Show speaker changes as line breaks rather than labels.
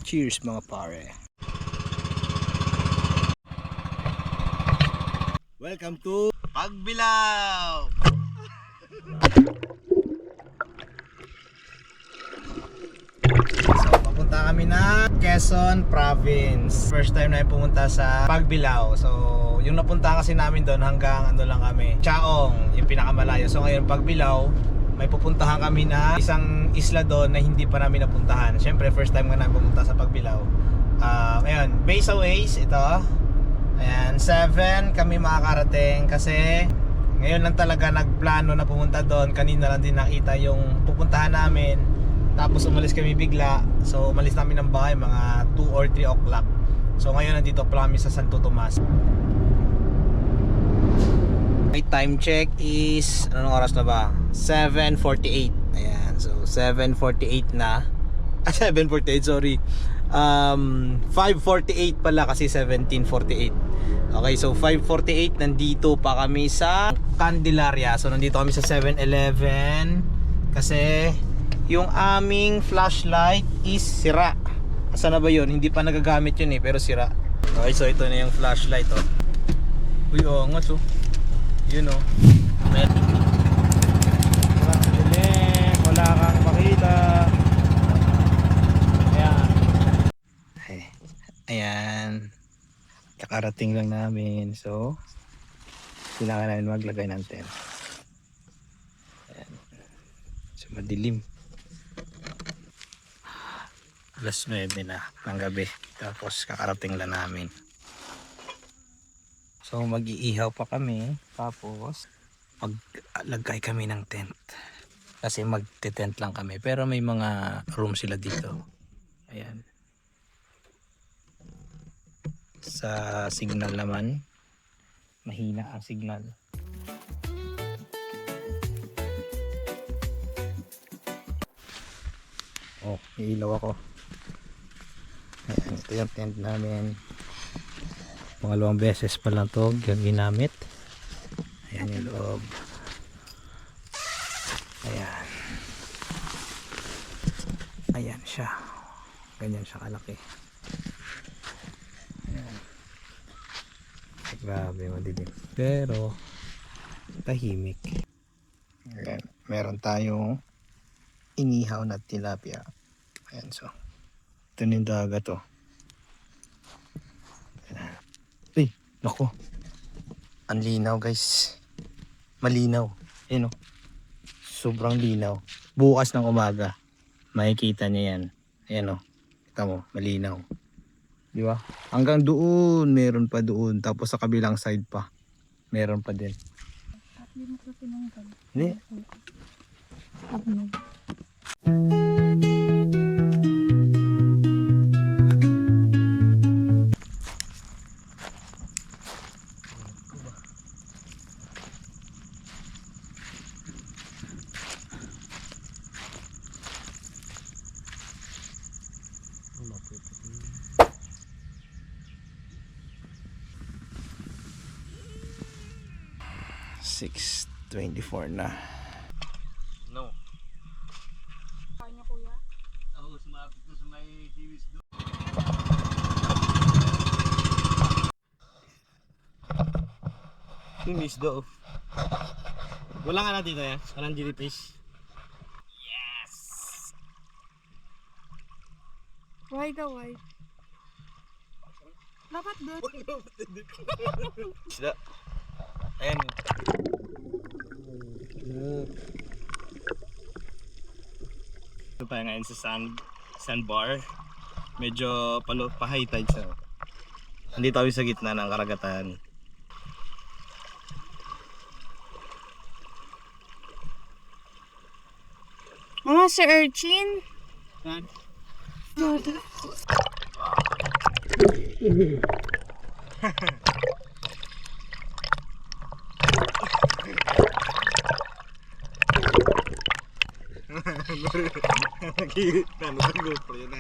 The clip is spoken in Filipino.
Cheers mga pare. Welcome to Pagbilao. So papunta kami na Quezon Province. First time na pumunta sa Pagbilao. So yung napunta kasi namin doon hanggang ano lang kami, Chaong, yung pinakamalayo. So ngayon Pagbilao, may pupuntahan kami na isang isla doon na hindi pa namin napuntahan. Siyempre first time nga namin pumunta sa Pagbilao. Ngayon, Besa Ways ito. Ayan, 7 kami makakarating kasi ngayon lang talaga nagplano na pumunta doon. Kanina lang din nakita yung pupuntahan namin. Tapos umalis kami bigla. So umalis namin ng bahay mga 2 or 3 o'clock. So ngayon nandito pa kami sa Santo Tomas. My time check is anong oras na ba? 7:48. Ayan, so 7:48 na. 7:48, sorry. 5:48 pala kasi 17:48. Okay, so 5:48 nandito pa kami sa Candelaria. So nandito kami sa 7-Eleven kasi yung aming flashlight is sira. Saan na ba yun? Hindi pa nagagamit yun pero sira. Okay, so ito na yung flashlight Uy, angas Yun wala kang makita. Ayan, kakarating lang namin, so kailangan namin maglagay ng tent. Ayan. So madilim, alas 9 na ng gabi, tapos kakarating lang namin. So mag-iihaw pa kami, tapos maglagay kami ng tent kasi magte-tent lang kami, pero may mga room sila dito. Ayan. Sa signal naman, mahina ang signal. Ilaw ako. Ayan, ito yung tent namin. Pangalawang beses pa lang ito yung ginamit. Ayan yung loob. Ayan. Ayan siya. Ganyan siya kalaki. Grabe, madilim. Pero tahimik. Ayan, meron tayong inihaw na tilapia. Ayan, so ito na yung dagat Uy, naku. Ang linaw guys. Malinaw. Ayan sobrang linaw. Bukas ng umaga makikita niya yan. Ayan kita mo, malinaw. Di ba? Hanggang doon, meron pa doon. Tapos sa kabilang side pa, meron pa din. Hindi. Six 24 na. No.
Kanya kuya?
Oo, sumabit ko sa may series doon. Series doon. Wala nga na dito yan. Walang jellyfish. Yes!
Why ka why? Dapat doon.
Sila. Ayan. Ito tayo ngayon sa sandbar. Medyo pa-high tide siya. Nandito kami sa gitna ng karagatan.
Mga Sir Urchin.
Saan? Nakikita na sa GoPro yun na